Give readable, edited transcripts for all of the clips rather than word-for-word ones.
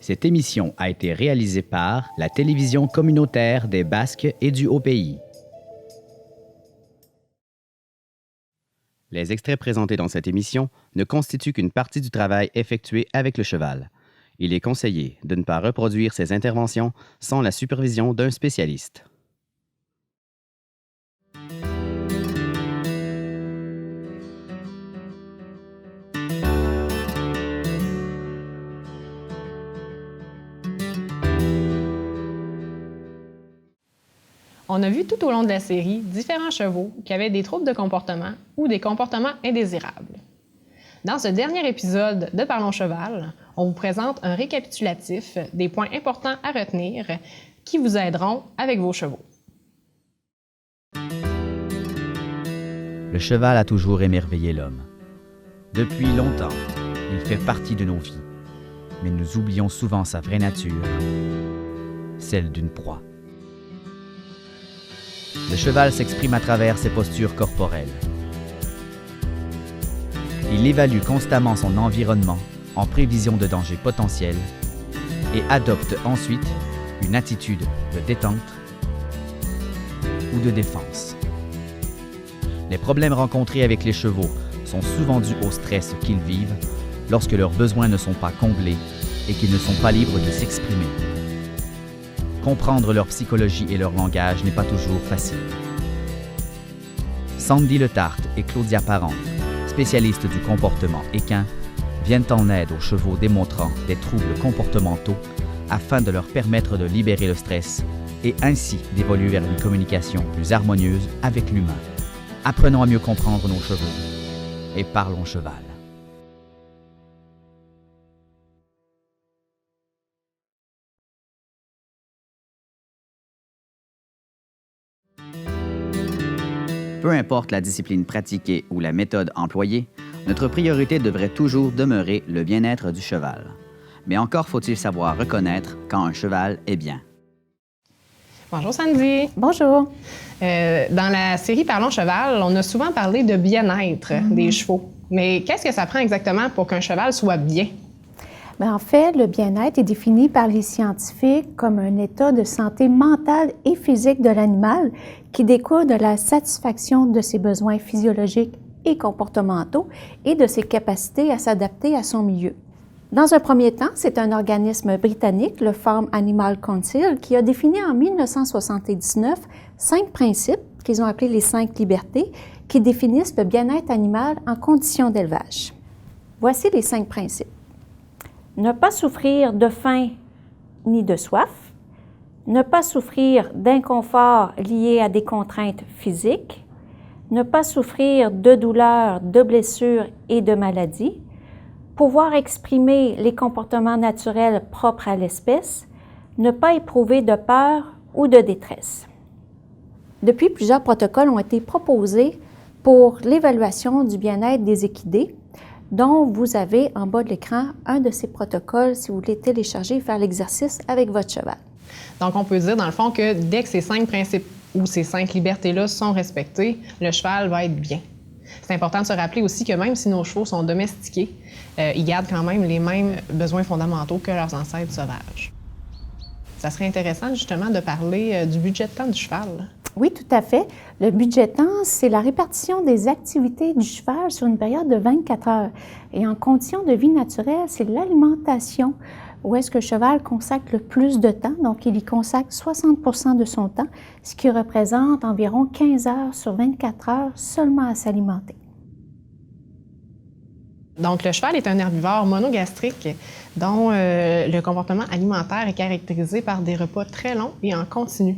Cette émission a été réalisée par la télévision communautaire des Basques et du Haut-Pays. Les extraits présentés dans cette émission ne constituent qu'une partie du travail effectué avec le cheval. Il est conseillé de ne pas reproduire ces interventions sans la supervision d'un spécialiste. On a vu tout au long de la série différents chevaux qui avaient des troubles de comportement ou des comportements indésirables. Dans ce dernier épisode de Parlons Cheval, on vous présente un récapitulatif des points importants à retenir qui vous aideront avec vos chevaux. Le cheval a toujours émerveillé l'homme. Depuis longtemps, il fait partie de nos vies, mais nous oublions souvent sa vraie nature, celle d'une proie. Le cheval s'exprime à travers ses postures corporelles. Il évalue constamment son environnement en prévision de dangers potentiels et adopte ensuite une attitude de détente ou de défense. Les problèmes rencontrés avec les chevaux sont souvent dus au stress qu'ils vivent lorsque leurs besoins ne sont pas comblés et qu'ils ne sont pas libres de s'exprimer. Comprendre leur psychologie et leur langage n'est pas toujours facile. Sandy Letarte et Claudia Parent, spécialistes du comportement équin, viennent en aide aux chevaux démontrant des troubles comportementaux afin de leur permettre de libérer le stress et ainsi d'évoluer vers une communication plus harmonieuse avec l'humain. Apprenons à mieux comprendre nos chevaux et parlons cheval. Peu importe la discipline pratiquée ou la méthode employée, notre priorité devrait toujours demeurer le bien-être du cheval. Mais encore faut-il savoir reconnaître quand un cheval est bien. Bonjour Sandy. Bonjour. Dans la série Parlons Cheval, on a souvent parlé de bien-être des chevaux. Mais qu'est-ce que ça prend exactement pour qu'un cheval soit bien? Bien, en fait, le bien-être est défini par les scientifiques comme un état de santé mentale et physique de l'animal qui découle de la satisfaction de ses besoins physiologiques et comportementaux et de ses capacités à s'adapter à son milieu. Dans un premier temps, c'est un organisme britannique, le Farm Animal Council, qui a défini en 1979 5 principes qu'ils ont appelés les 5 libertés qui définissent le bien-être animal en conditions d'élevage. Voici les 5 principes. Ne pas souffrir de faim ni de soif, ne pas souffrir d'inconfort lié à des contraintes physiques, ne pas souffrir de douleurs, de blessures et de maladies, pouvoir exprimer les comportements naturels propres à l'espèce, ne pas éprouver de peur ou de détresse. Depuis, plusieurs protocoles ont été proposés pour l'évaluation du bien-être des équidés, dont vous avez en bas de l'écran un de ces protocoles si vous voulez télécharger et faire l'exercice avec votre cheval. Donc, on peut dire, dans le fond, que dès que ces 5 principes ou ces 5 libertés-là sont respectées, le cheval va être bien. C'est important de se rappeler aussi que même si nos chevaux sont domestiqués, ils gardent quand même les mêmes besoins fondamentaux que leurs ancêtres sauvages. Ça serait intéressant, justement, de parler du budget de temps du cheval. Oui, tout à fait. Le budget temps, c'est la répartition des activités du cheval sur une période de 24 heures. Et en conditions de vie naturelle, c'est l'alimentation où est-ce que le cheval consacre le plus de temps. Donc, il y consacre 60% de son temps, ce qui représente environ 15 heures sur 24 heures seulement à s'alimenter. Donc, le cheval est un herbivore monogastrique dont le comportement alimentaire est caractérisé par des repas très longs et en continu.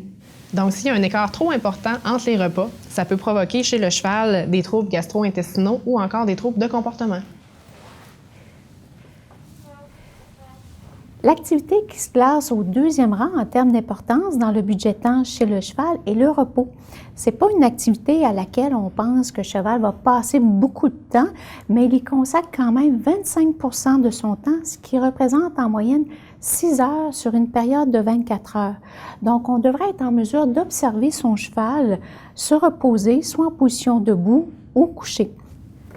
Donc, s'il y a un écart trop important entre les repas, ça peut provoquer chez le cheval des troubles gastro-intestinaux ou encore des troubles de comportement. L'activité qui se classe au 2e rang en termes d'importance dans le budget temps chez le cheval est le repos. Ce n'est pas une activité à laquelle on pense que le cheval va passer beaucoup de temps, mais il y consacre quand même 25% de son temps, ce qui représente en moyenne 6 heures sur une période de 24 heures. Donc, on devrait être en mesure d'observer son cheval se reposer, soit en position debout ou couché.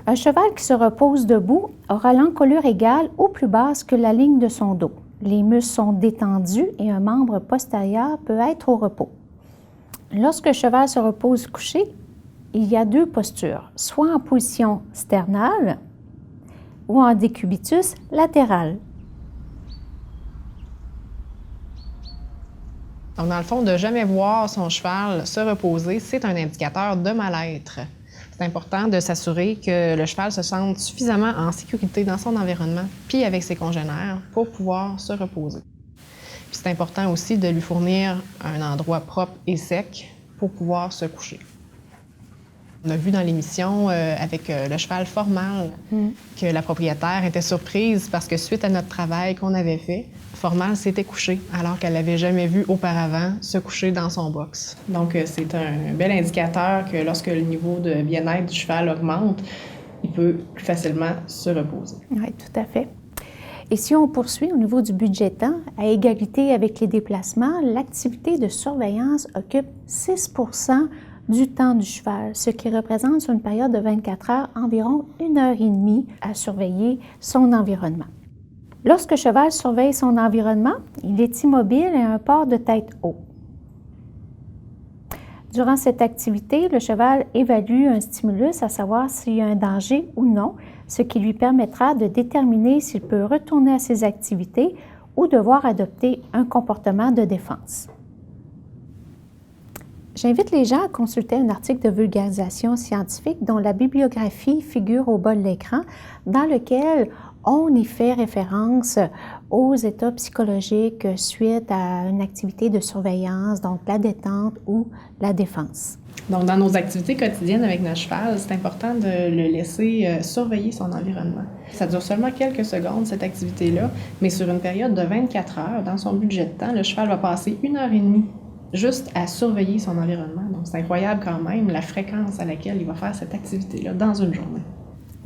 Un cheval qui se repose debout aura l'encolure égale ou plus basse que la ligne de son dos. Les muscles sont détendus et un membre postérieur peut être au repos. Lorsque le cheval se repose couché, il y a deux postures, soit en position sternale ou en décubitus latéral. Donc, dans le fond, de ne jamais voir son cheval se reposer, c'est un indicateur de mal-être. C'est important de s'assurer que le cheval se sente suffisamment en sécurité dans son environnement, puis avec ses congénères, pour pouvoir se reposer. Puis c'est important aussi de lui fournir un endroit propre et sec pour pouvoir se coucher. On a vu dans l'émission avec le cheval Formal que la propriétaire était surprise parce que suite à notre travail qu'on avait fait, Formal s'était couché alors qu'elle l'avait jamais vu auparavant se coucher dans son box. Donc c'est un bel indicateur que lorsque le niveau de bien-être du cheval augmente, il peut plus facilement se reposer. Oui, tout à fait. Et si on poursuit au niveau du budget temps, à égalité avec les déplacements, l'activité de surveillance occupe 6 du temps du cheval, ce qui représente sur une période de 24 heures environ 1h30 à surveiller son environnement. Lorsque le cheval surveille son environnement, il est immobile et a un port de tête haut. Durant cette activité, le cheval évalue un stimulus, à savoir s'il y a un danger ou non, ce qui lui permettra de déterminer s'il peut retourner à ses activités ou devoir adopter un comportement de défense. J'invite les gens à consulter un article de vulgarisation scientifique dont la bibliographie figure au bas de l'écran, dans lequel on y fait référence aux états psychologiques suite à une activité de surveillance, donc la détente ou la défense. Donc, dans nos activités quotidiennes avec notre cheval, c'est important de le laisser surveiller son environnement. Ça dure seulement quelques secondes, cette activité-là, mais sur une période de 24 heures, dans son budget de temps, le cheval va passer 1h30 juste à surveiller son environnement. Donc, c'est incroyable quand même la fréquence à laquelle il va faire cette activité-là dans une journée.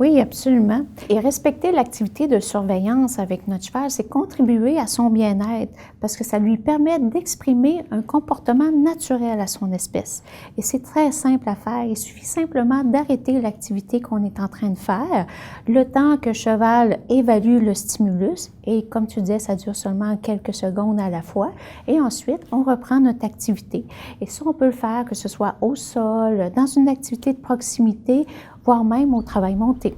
Oui, absolument. Et respecter l'activité de surveillance avec notre cheval, c'est contribuer à son bien-être parce que ça lui permet d'exprimer un comportement naturel à son espèce. Et c'est très simple à faire. Il suffit simplement d'arrêter l'activité qu'on est en train de faire, le temps que le cheval évalue le stimulus. Et comme tu disais, ça dure seulement quelques secondes à la fois. Et ensuite, on reprend notre activité. Et ça, on peut le faire que ce soit au sol, dans une activité de proximité, voire même au travail monté.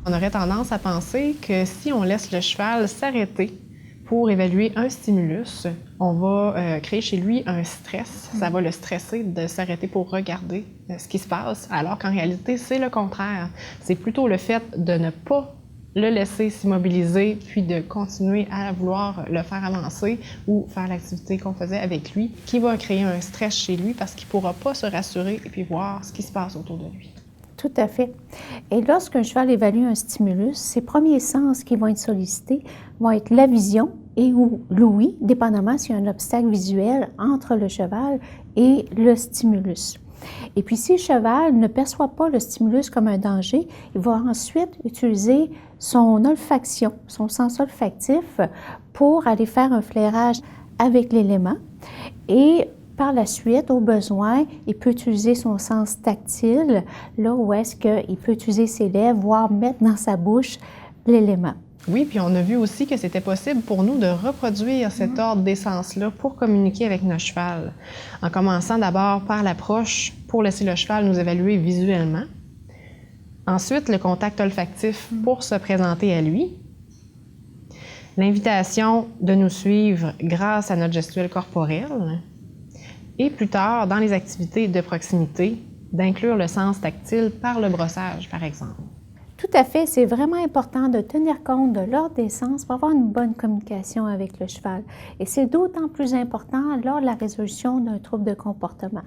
On aurait tendance à penser que si on laisse le cheval s'arrêter pour évaluer un stimulus, on va créer chez lui un stress. Ça va le stresser de s'arrêter pour regarder ce qui se passe, alors qu'en réalité, c'est le contraire. C'est plutôt le fait de ne pas le laisser s'immobiliser, puis de continuer à vouloir le faire avancer ou faire l'activité qu'on faisait avec lui, qui va créer un stress chez lui parce qu'il ne pourra pas se rassurer et puis voir ce qui se passe autour de lui. Tout à fait. Et lorsqu'un cheval évalue un stimulus, ses premiers sens qui vont être sollicités vont être la vision et ou l'ouïe, dépendamment s'il y a un obstacle visuel entre le cheval et le stimulus. Et puis, si le cheval ne perçoit pas le stimulus comme un danger, il va ensuite utiliser son olfaction, son sens olfactif, pour aller faire un flairage avec l'élément. Et par la suite, au besoin, il peut utiliser son sens tactile, là où est-ce qu'il peut utiliser ses lèvres, voire mettre dans sa bouche l'élément. Oui, puis on a vu aussi que c'était possible pour nous de reproduire cet ordre d'essence-là pour communiquer avec notre cheval, en commençant d'abord par l'approche pour laisser le cheval nous évaluer visuellement. Ensuite, le contact olfactif pour se présenter à lui. L'invitation de nous suivre grâce à notre gestuelle corporelle. Et plus tard, dans les activités de proximité, d'inclure le sens tactile par le brossage, par exemple. Tout à fait, c'est vraiment important de tenir compte de l'ordre des sens pour avoir une bonne communication avec le cheval. Et c'est d'autant plus important lors de la résolution d'un trouble de comportement.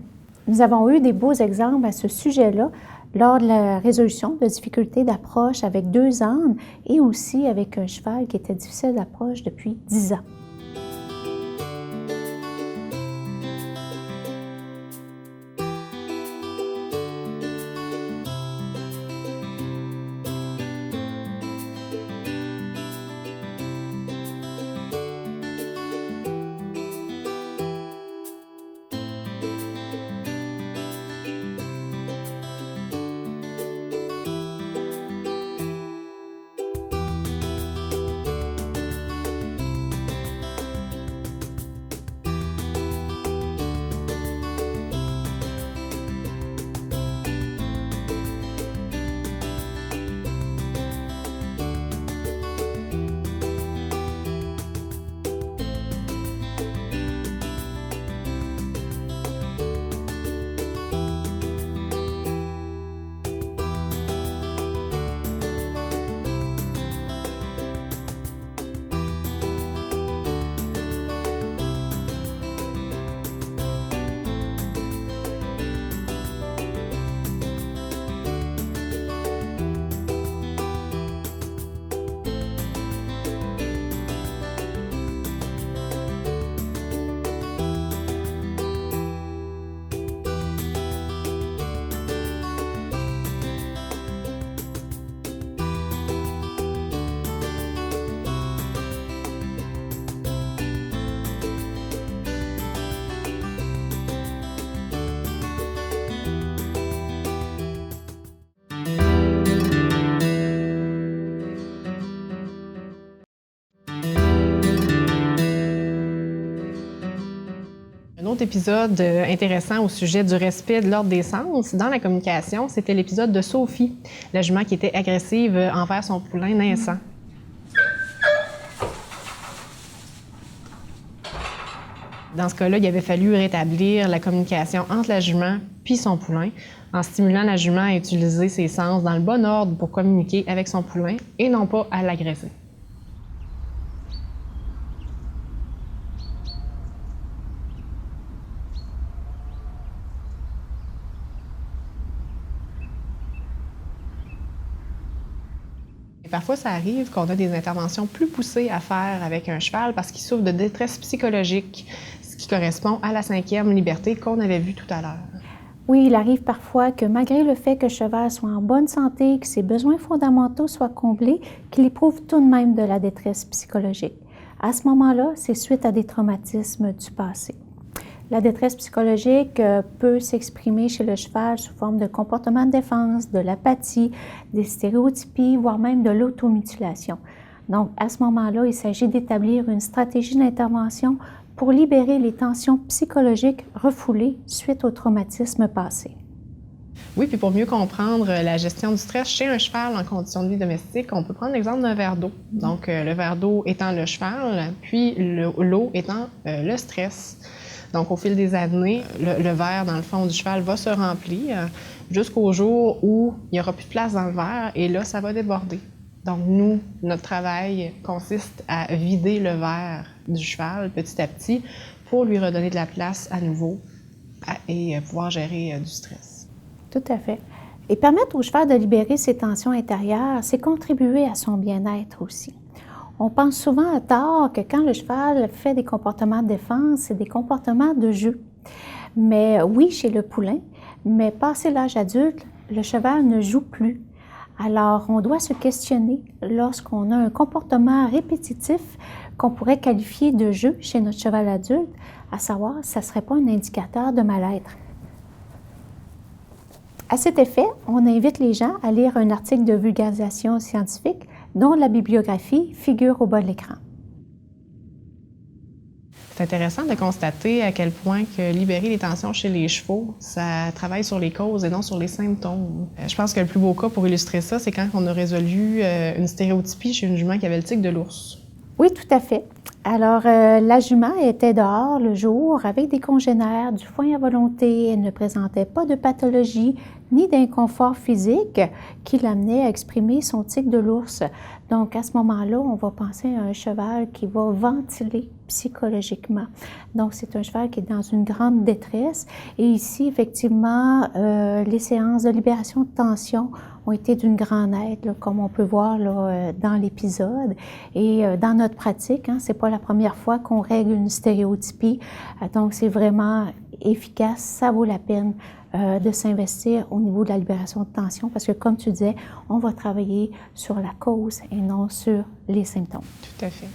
Nous avons eu des beaux exemples à ce sujet-là lors de la résolution de difficultés d'approche avec 2 ânes et aussi avec un cheval qui était difficile d'approche depuis 10 ans. autre épisode intéressant au sujet du respect de l'ordre des sens dans la communication, c'était l'épisode de Sophie, la jument qui était agressive envers son poulain naissant. Dans ce cas-là, il avait fallu rétablir la communication entre la jument puis son poulain en stimulant la jument à utiliser ses sens dans le bon ordre pour communiquer avec son poulain et non pas à l'agresser. Et parfois, ça arrive qu'on a des interventions plus poussées à faire avec un cheval parce qu'il souffre de détresse psychologique, ce qui correspond à la 5e liberté qu'on avait vue tout à l'heure. Oui, il arrive parfois que malgré le fait que le cheval soit en bonne santé, que ses besoins fondamentaux soient comblés, qu'il éprouve tout de même de la détresse psychologique. À ce moment-là, c'est suite à des traumatismes du passé. La détresse psychologique peut s'exprimer chez le cheval sous forme de comportement de défense, de l'apathie, des stéréotypies, voire même de l'automutilation. Donc, à ce moment-là, il s'agit d'établir une stratégie d'intervention pour libérer les tensions psychologiques refoulées suite au traumatisme passé. Oui, puis pour mieux comprendre la gestion du stress chez un cheval en conditions de vie domestique, on peut prendre l'exemple d'un verre d'eau. Donc, le verre d'eau étant le cheval, puis l'eau étant le stress. Donc, au fil des années, le verre, dans le fond du cheval, va se remplir jusqu'au jour où il n'y aura plus de place dans le verre et là, ça va déborder. Donc, nous, notre travail consiste à vider le verre du cheval petit à petit pour lui redonner de la place à nouveau et pouvoir gérer du stress. Tout à fait. Et permettre au cheval de libérer ses tensions intérieures, c'est contribuer à son bien-être aussi. On pense souvent à tort que quand le cheval fait des comportements de défense, c'est des comportements de jeu. Mais oui, chez le poulain, mais passé l'âge adulte, le cheval ne joue plus. Alors, on doit se questionner lorsqu'on a un comportement répétitif qu'on pourrait qualifier de jeu chez notre cheval adulte, à savoir, ça ne serait pas un indicateur de mal-être. À cet effet, on invite les gens à lire un article de vulgarisation scientifique dont la bibliographie figure au bas de l'écran. C'est intéressant de constater à quel point que libérer les tensions chez les chevaux, ça travaille sur les causes et non sur les symptômes. Je pense que le plus beau cas pour illustrer ça, c'est quand on a résolu une stéréotypie chez une jument qui avait le tic de l'ours. Oui, tout à fait. Alors, la jument était dehors le jour avec des congénères, du foin à volonté. Elle ne présentait pas de pathologie ni d'inconfort physique qui l'amenait à exprimer son tic de l'ours. Donc, à ce moment-là, on va penser à un cheval qui va ventiler psychologiquement. Donc, c'est un cheval qui est dans une grande détresse. Et ici, effectivement, les séances de libération de tension ont été d'une grande aide, là, comme on peut voir là, dans l'épisode. Et dans notre pratique, c'est pas la première fois qu'on règle une stéréotypie. Donc, c'est vraiment efficace. Ça vaut la peine de s'investir au niveau de la libération de tension parce que, comme tu disais, on va travailler sur la cause et non sur les symptômes. Tout à fait.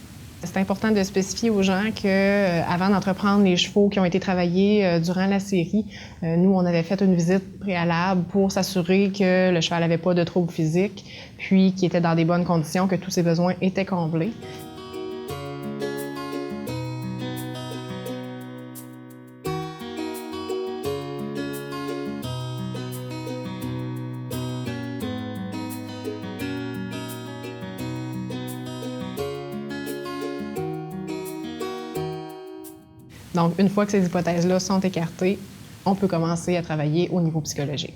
C'est important de spécifier aux gens qu'avant d'entreprendre les chevaux qui ont été travaillés durant la série, nous, on avait fait une visite préalable pour s'assurer que le cheval n'avait pas de troubles physiques, puis qu'il était dans des bonnes conditions, que tous ses besoins étaient comblés. Donc, une fois que ces hypothèses-là sont écartées, on peut commencer à travailler au niveau psychologique.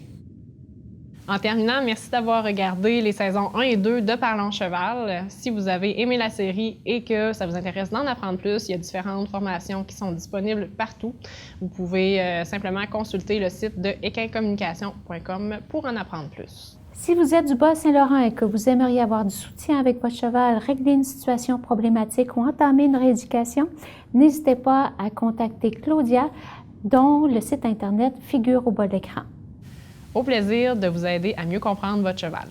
En terminant, merci d'avoir regardé les saisons 1 et 2 de Parlons Cheval. Si vous avez aimé la série et que ça vous intéresse d'en apprendre plus, il y a différentes formations qui sont disponibles partout. Vous pouvez simplement consulter le site de equincommunication.com pour en apprendre plus. Si vous êtes du Bas-Saint-Laurent et que vous aimeriez avoir du soutien avec votre cheval, régler une situation problématique ou entamer une rééducation, n'hésitez pas à contacter Claudia, dont le site Internet figure au bas de l'écran. Au plaisir de vous aider à mieux comprendre votre cheval.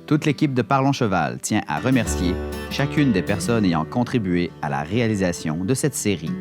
Toute l'équipe de Parlons Cheval tient à remercier chacune des personnes ayant contribué à la réalisation de cette série.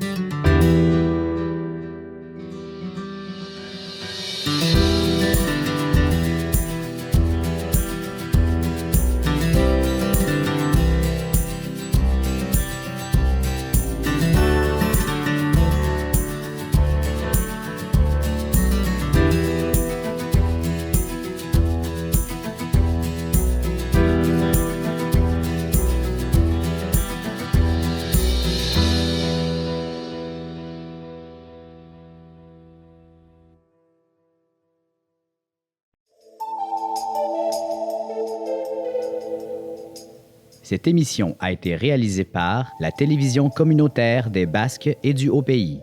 Cette émission a été réalisée par la télévision communautaire des Basques et du Haut-Pays.